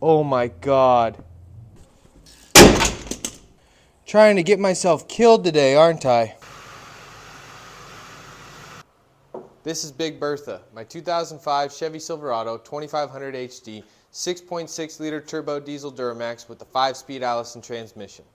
Oh my God. Trying to get myself killed today, aren't I? This is Big Bertha, my 2005 Chevy Silverado 2500 HD 6.6 liter turbo diesel Duramax with the 5-speed Allison transmission.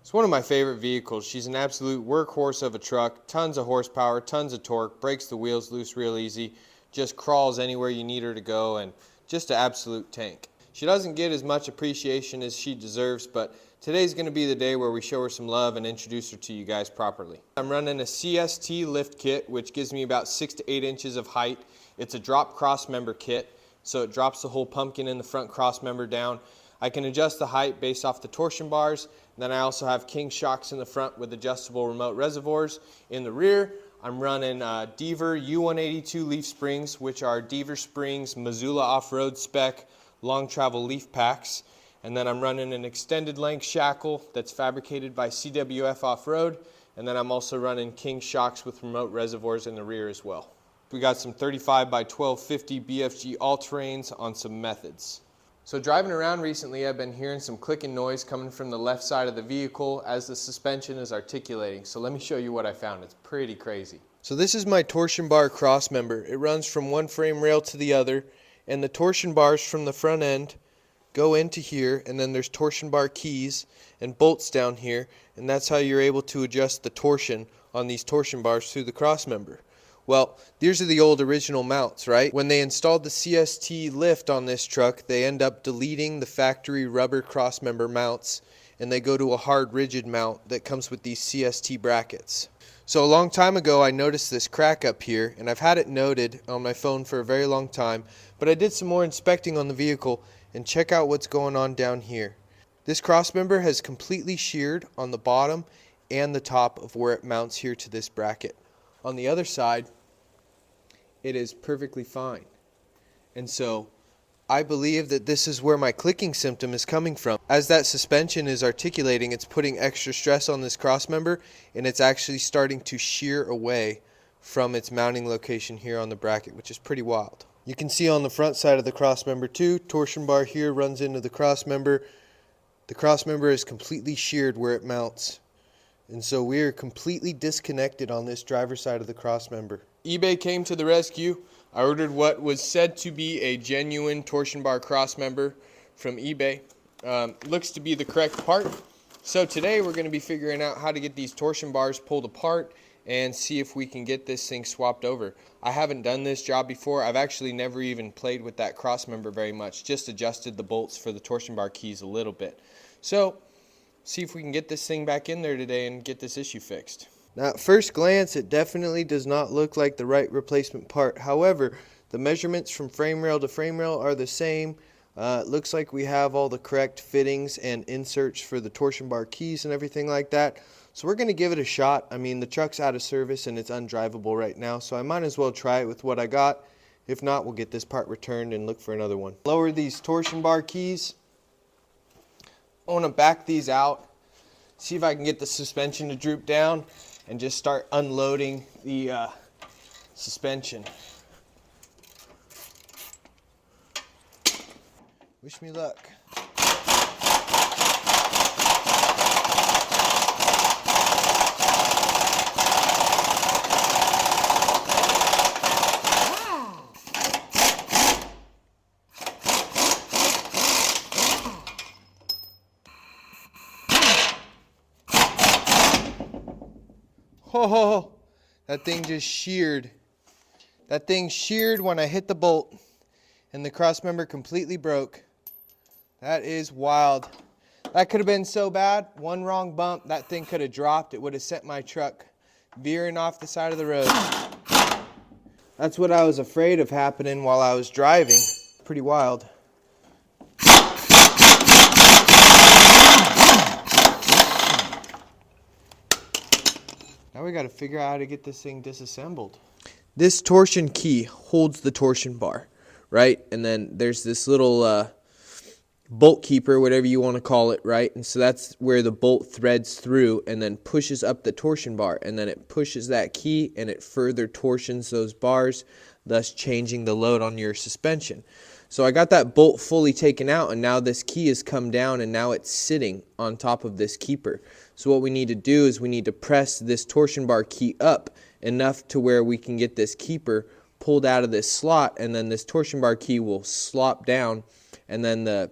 It's one of my favorite vehicles. She's an absolute workhorse of a truck, tons of horsepower, tons of torque, breaks the wheels loose real easy, just crawls anywhere you need her to go, and just an absolute tank. She doesn't get as much appreciation as she deserves, but today's going to be the day where we show her some love and introduce her to you guys properly. I'm running a CST lift kit, which gives me about 6 to 8 inches of height. It's a drop crossmember kit, so it drops the whole pumpkin in the front crossmember down. I can adjust the height based off the torsion bars. And then I also have king shocks in the front with adjustable remote reservoirs. In the rear, I'm running Deaver U182 leaf springs, which are Deaver Springs Missoula off-road spec long travel leaf packs. And then I'm running an extended length shackle that's fabricated by CWF Off-Road. And then I'm also running king shocks with remote reservoirs in the rear as well. We got some 35 by 1250 BFG all-terrains on some methods. So driving around recently, I've been hearing some clicking noise coming from the left side of the vehicle as the suspension is articulating. So let me show you what I found. It's pretty crazy. So this is my torsion bar crossmember. It runs from one frame rail to the other, and the torsion bars from the front end go into here, and then there's torsion bar keys and bolts down here, and that's how you're able to adjust the torsion on these torsion bars through the crossmember. Well, these are the old original mounts, right? When they installed the CST lift on this truck, they end up deleting the factory rubber crossmember mounts, and they go to a hard rigid mount that comes with these CST brackets. So a long time ago, I noticed this crack up here, and I've had it noted on my phone for a very long time, but I did some more inspecting on the vehicle, and check out what's going on down here. This crossmember has completely sheared on the bottom and the top of where it mounts here to this bracket. On the other side, it is perfectly fine. And so I believe that this is where my clicking symptom is coming from. As that suspension is articulating, it's putting extra stress on this crossmember, and it's actually starting to shear away from its mounting location here on the bracket, which is pretty wild. You can see on the front side of the crossmember too, torsion bar here runs into the crossmember. The crossmember is completely sheared where it mounts. And so we are completely disconnected on this driver's side of the crossmember. eBay came to the rescue. I ordered what was said to be a genuine torsion bar crossmember from eBay. Looks to be the correct part. So today we're going to be figuring out how to get these torsion bars pulled apart and see if we can get this thing swapped over. I haven't done this job before. I've actually never even played with that crossmember very much, just adjusted the bolts for the torsion bar keys a little bit. So see if we can get this thing back in there today and get this issue fixed. Now at first glance, it definitely does not look like the right replacement part. However, the measurements from frame rail to frame rail are the same. It looks like we have all the correct fittings and inserts for the torsion bar keys and everything like that. So we're going to give it a shot. I mean, the truck's out of service and it's undrivable right now, so I might as well try it with what I got. If not, we'll get this part returned and look for another one. Lower these torsion bar keys. I want to back these out, see if I can get the suspension to droop down, and just start unloading the suspension. Wish me luck. Oh, that thing just sheared. That thing sheared when I hit the bolt, and the crossmember completely broke. That is wild. That could have been so bad. One wrong bump, that thing could have dropped. It would have sent my truck veering off the side of the road. That's what I was afraid of happening while I was driving. Pretty wild. Now we got to figure out how to get this thing disassembled. This torsion key holds the torsion bar, right? And then there's this little bolt keeper, whatever you want to call it, right? And so that's where the bolt threads through and then pushes up the torsion bar, and then it pushes that key and it further torsions those bars, thus changing the load on your suspension. So I got that bolt fully taken out, and now this key has come down and now it's sitting on top of this keeper. So what we need to do is we need to press this torsion bar key up enough to where we can get this keeper pulled out of this slot, and then this torsion bar key will slop down and then the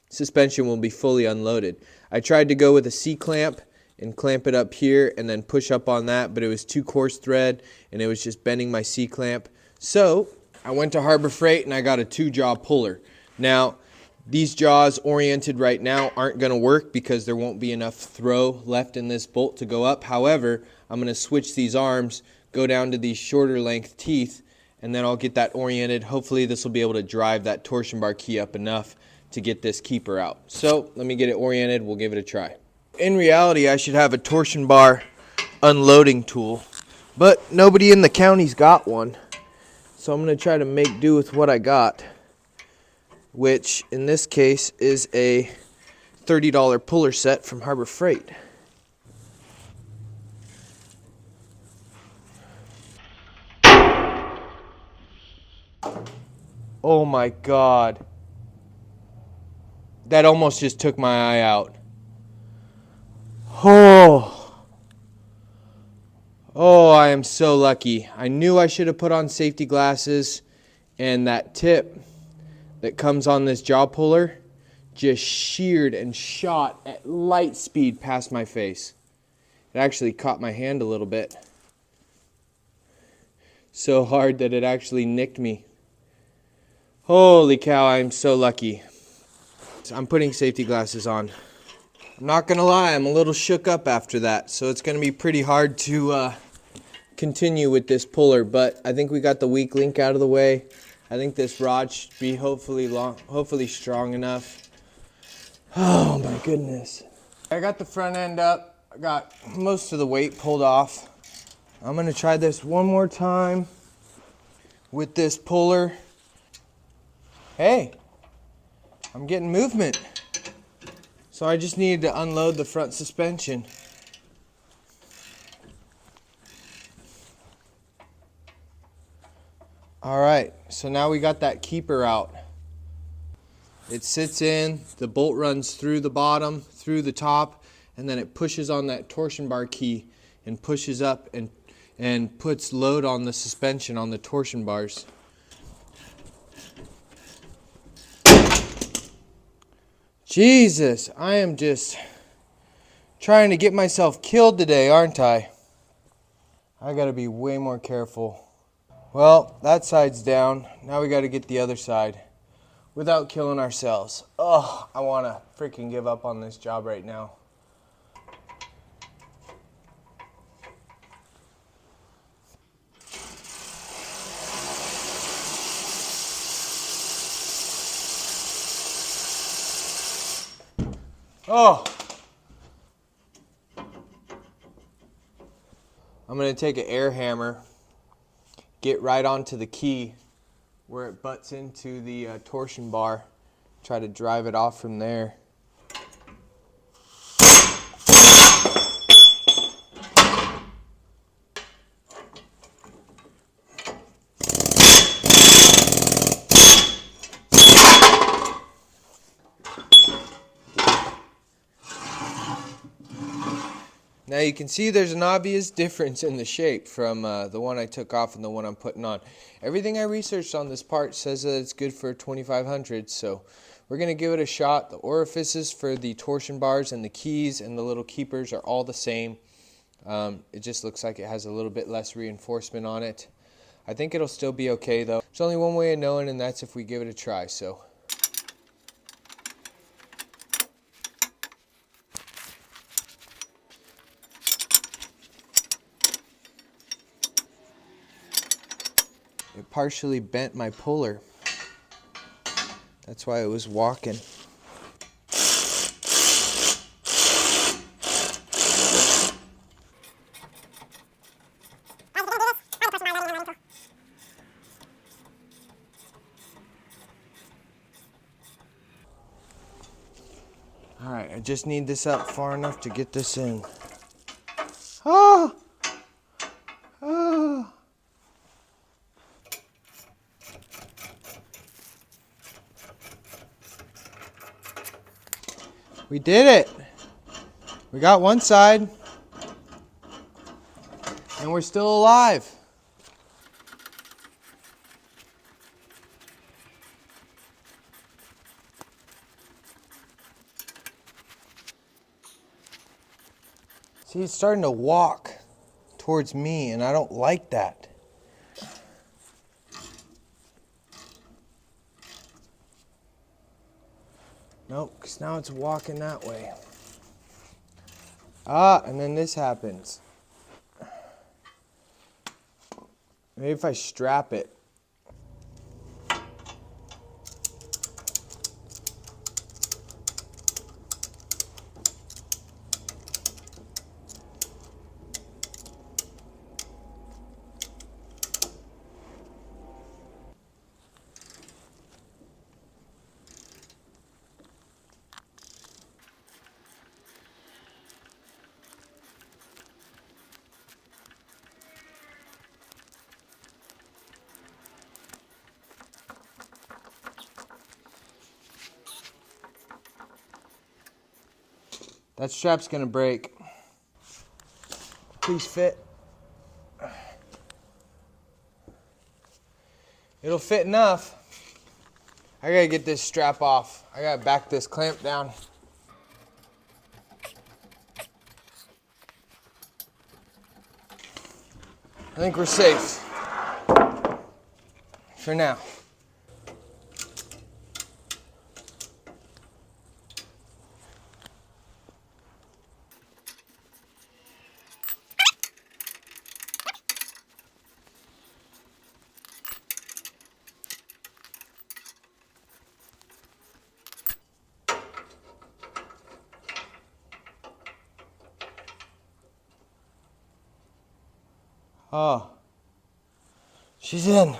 suspension will be fully unloaded. I tried to go with a C-clamp and clamp it up here and then push up on that, but it was too coarse thread and it was just bending my C-clamp. So I went to Harbor Freight and I got a 2-jaw puller. Now these jaws oriented right now aren't going to work because there won't be enough throw left in this bolt to go up. However, I'm going to switch these arms, go down to these shorter length teeth, and then I'll get that oriented. Hopefully this will be able to drive that torsion bar key up enough to get this keeper out. So let me get it oriented, we'll give it a try. In reality, I should have a torsion bar unloading tool, but nobody in the county's got one. So I'm going to try to make do with what I got, which in this case is a $30 puller set from Harbor Freight. Oh my God. That almost just took my eye out. Oh, I am so lucky. I knew I should have put on safety glasses, and that tip that comes on this jaw puller just sheared and shot at light speed past my face. It actually caught my hand a little bit. So hard that it actually nicked me. Holy cow, I'm so lucky. I'm putting safety glasses on. I'm not gonna lie, I'm a little shook up after that, so it's gonna be pretty hard to continue with this puller, but I think we got the weak link out of the way. I think this rod should be hopefully strong enough. Oh my goodness. I got the front end up. I got most of the weight pulled off. I'm gonna try this one more time with this puller. Hey, I'm getting movement. So I just needed to unload the front suspension. All right, so now we got that keeper out. It sits in, the bolt runs through the bottom, through the top, and then it pushes on that torsion bar key and pushes up and puts load on the suspension on the torsion bars. Jesus, I am just trying to get myself killed today, aren't I? I gotta be way more careful. Well, that side's down. Now we gotta get the other side without killing ourselves. Oh, I wanna freaking give up on this job right now. Oh! I'm going to take an air hammer, get right onto the key where it butts into the torsion bar, try to drive it off from there. Now you can see there's an obvious difference in the shape from the one I took off and the one I'm putting on. Everything I researched on this part says that it's good for 2500, so we're going to give it a shot. The orifices for the torsion bars and the keys and the little keepers are all the same. It just looks like it has a little bit less reinforcement on it. I think it'll still be okay though. There's only one way of knowing, and that's if we give it a try. So. It partially bent my puller. That's why it was walking. Alright, I just need this up far enough to get this in. Oh! Oh! We did it. We got one side. And we're still alive. See, it's starting to walk towards me, and I don't like that. Nope, because now it's walking that way. Ah, and then this happens. Maybe if I strap it. That strap's gonna break. Please fit. It'll fit enough. I gotta get this strap off. I gotta back this clamp down. I think we're safe. For now. Oh, she's in.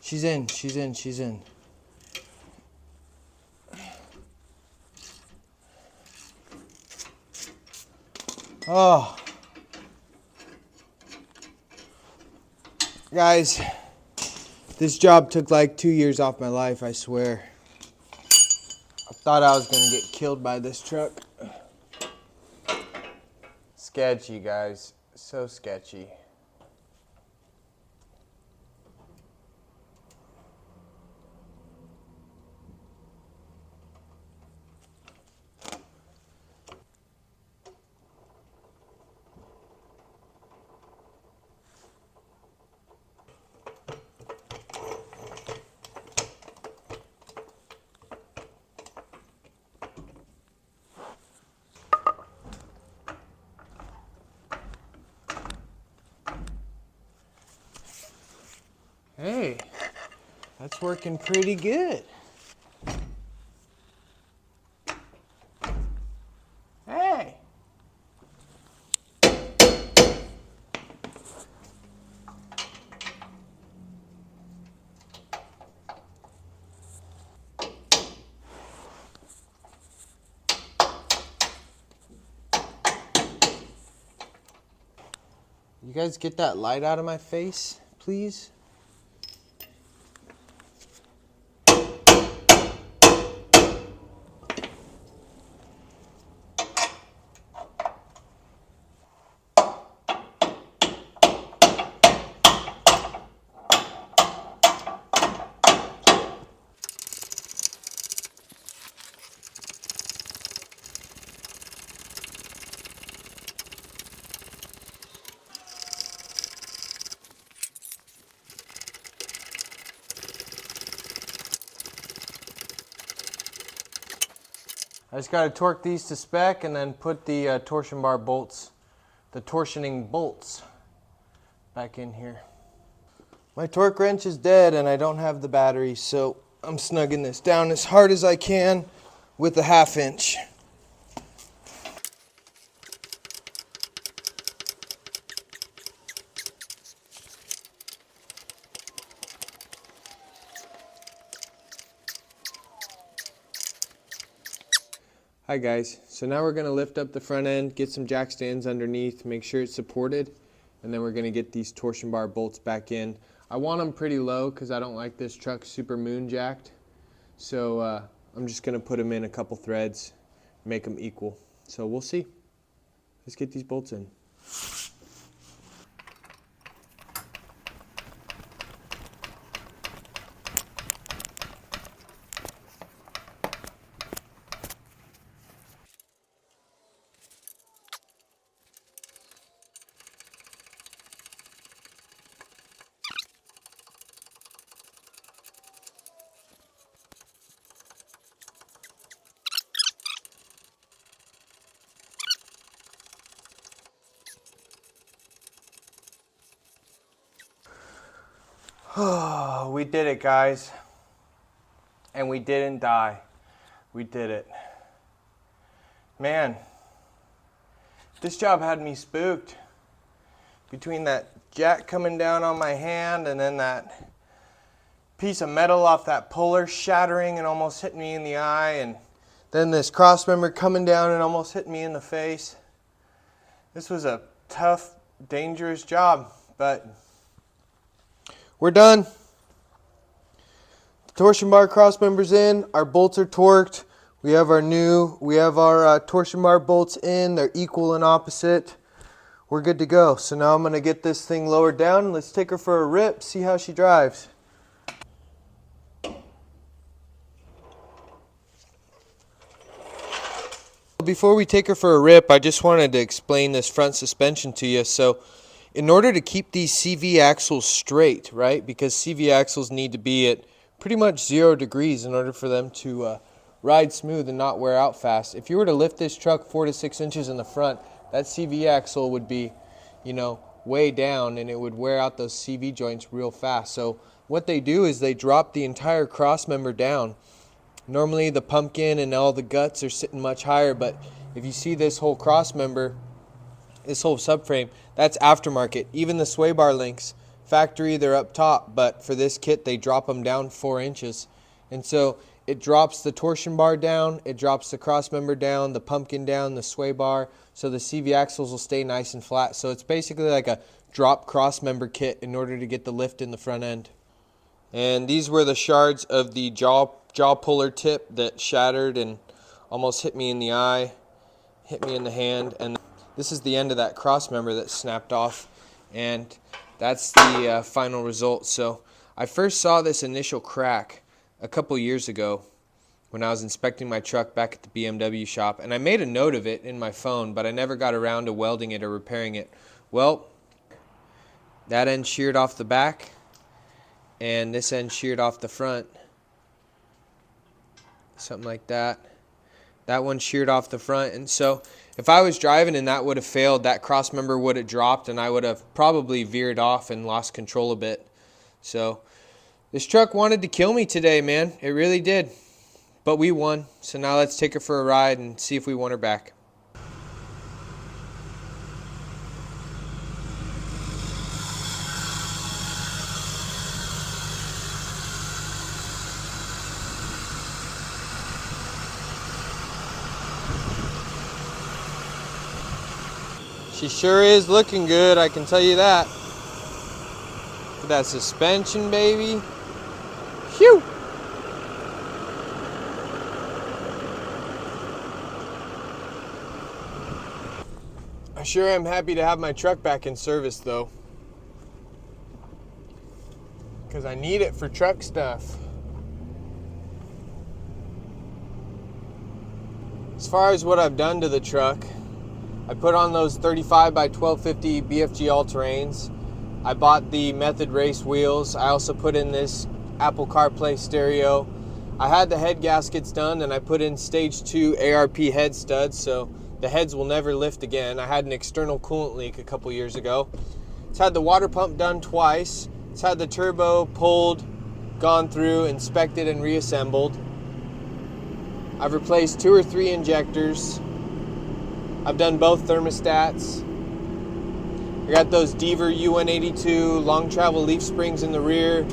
She's in, she's in, she's in. Oh. Guys, this job took like 2 years off my life, I swear. I thought I was gonna get killed by this truck. Sketchy, guys. So sketchy. Hey, that's working pretty good. Hey. You guys get that light out of my face, please? I just got to torque these to spec and then put the torsion bar bolts, the torsioning bolts, back in here. My torque wrench is dead and I don't have the battery, so I'm snugging this down as hard as I can with a 1/2 inch. Hi guys, so now we're going to lift up the front end, get some jack stands underneath, make sure it's supported, and then we're going to get these torsion bar bolts back in. I want them pretty low because I don't like this truck super moon jacked, so I'm just going to put them in a couple threads make them equal. So we'll see. Let's get these bolts in. Oh, we did it, guys. And we didn't die. We did it. Man, this job had me spooked. Between that jack coming down on my hand and then that piece of metal off that puller shattering and almost hitting me in the eye, and then this crossmember coming down and almost hitting me in the face. This was a tough, dangerous job, but we're done. The torsion bar cross members in. Our bolts are torqued. We have our torsion bar bolts in. They're equal and opposite. We're good to go. So now I'm going to get this thing lowered down. Let's take her for a rip, see how she drives. Before we take her for a rip, I just wanted to explain this front suspension to you. So in order to keep these CV axles straight, right, because CV axles need to be at pretty much 0 degrees in order for them to ride smooth and not wear out fast. If you were to lift this truck 4 to 6 inches in the front, that CV axle would be, way down, and it would wear out those CV joints real fast. So what they do is they drop the entire cross member down. Normally the pumpkin and all the guts are sitting much higher, but if you see this whole cross member, this whole subframe, that's aftermarket. Even the sway bar links, factory, they're up top, but for this kit they drop them down 4 inches. And so it drops the torsion bar down, it drops the cross member down, the pumpkin down, the sway bar, so the CV axles will stay nice and flat. So it's basically like a drop cross member kit in order to get the lift in the front end. And these were the shards of the jaw puller tip that shattered and almost hit me in the eye, hit me in the hand, and this is the end of that cross member that snapped off, and that's the final result. So I first saw this initial crack a couple years ago when I was inspecting my truck back at the BMW shop, and I made a note of it in my phone, but I never got around to welding it or repairing it. Well, that end sheared off the back, and this end sheared off the front. Something like that. That one sheared off the front, and so if I was driving and that would have failed, that cross member would have dropped and I would have probably veered off and lost control a bit. So this truck wanted to kill me today, man. It really did. But we won. So now let's take her for a ride and see if we want her back. She sure is looking good, I can tell you that. Look at that suspension, baby. Phew! I sure am happy to have my truck back in service, though, because I need it for truck stuff. As far as what I've done to the truck, I put on those 35 by 1250 BFG all-terrains. I bought the Method race wheels. I also put in this Apple CarPlay stereo. I had the head gaskets done, and I put in stage 2 ARP head studs, so the heads will never lift again. I had an external coolant leak a couple years ago. It's had the water pump done twice. It's had the turbo pulled, gone through, inspected, and reassembled. I've replaced 2 or 3 injectors. I've done both thermostats. I got those Deaver U182 long travel leaf springs in the rear,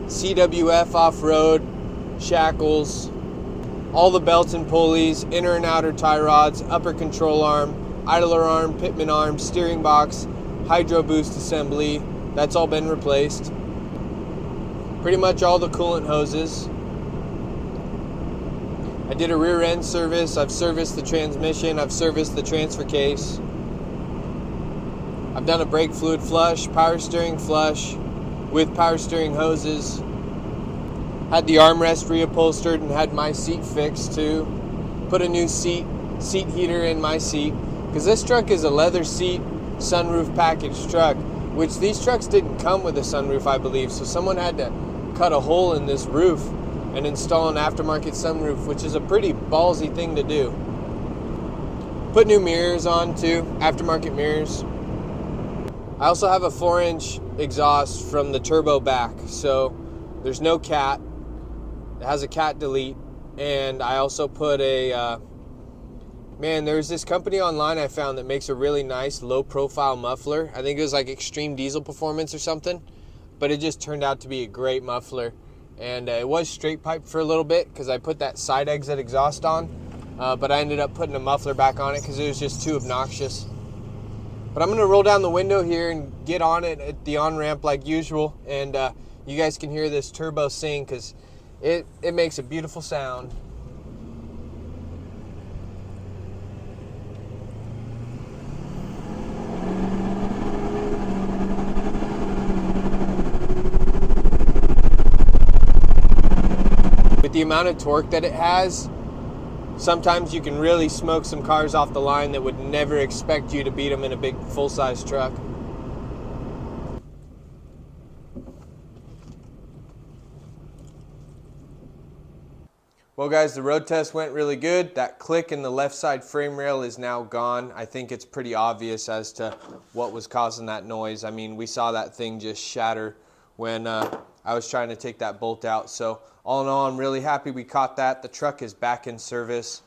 CWF off-road, shackles, all the belts and pulleys, inner and outer tie rods, upper control arm, idler arm, pitman arm, steering box, hydro boost assembly. That's all been replaced. Pretty much all the coolant hoses. I did a rear end service, I've serviced the transmission, I've serviced the transfer case. I've done a brake fluid flush, power steering flush with power steering hoses. Had the armrest reupholstered and had my seat fixed too. Put a new seat heater in my seat. Because this truck is a leather seat sunroof package truck, which these trucks didn't come with a sunroof, I believe. So someone had to cut a hole in this roof and install an aftermarket sunroof, which is a pretty ballsy thing to do. Put new mirrors on too, aftermarket mirrors. I also have a 4-inch exhaust from the turbo back, so there's no cat. It has a cat delete, and I also put a, there's this company online I found that makes a really nice low-profile muffler. I think it was like Extreme Diesel Performance or something, but it just turned out to be a great muffler. And it was straight pipe for a little bit because I put that side exit exhaust on, but I ended up putting a muffler back on it because it was just too obnoxious. But I'm going to roll down the window here and get on it at the on-ramp like usual, and you guys can hear this turbo sing because it makes a beautiful sound. With the amount of torque that it has, sometimes you can really smoke some cars off the line that would never expect you to beat them in a big full-size truck. Well guys, the road test went really good. That click in the left side frame rail is now gone. I think it's pretty obvious as to what was causing that noise. I mean, we saw that thing just shatter when I was trying to take that bolt out. So all in all, I'm really happy we caught that. The truck is back in service.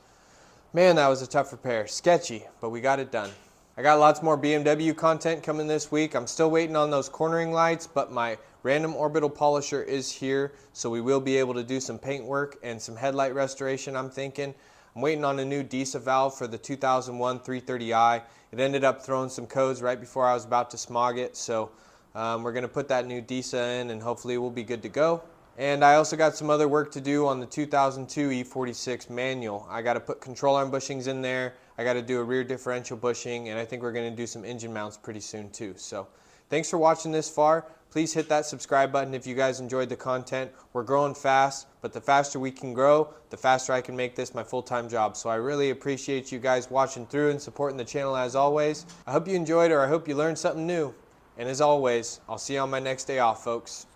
Man, that was a tough repair. Sketchy, but we got it done. I got lots more BMW content coming this week. I'm still waiting on those cornering lights, but my random orbital polisher is here, so we will be able to do some paint work and some headlight restoration, I'm thinking. I'm waiting on a new DISA valve for the 2001 330i. It ended up throwing some codes right before I was about to smog it, so we're going to put that new DISA in and hopefully we'll be good to go. And I also got some other work to do on the 2002 E46 manual. I got to put control arm bushings in there. I got to do a rear differential bushing, and I think we're going to do some engine mounts pretty soon too. So thanks for watching this far. Please hit that subscribe button if you guys enjoyed the content. We're growing fast, but the faster we can grow, the faster I can make this my full-time job. So I really appreciate you guys watching through and supporting the channel as always. I hope you enjoyed, or I hope you learned something new. And as always, I'll see you on my next day off, folks.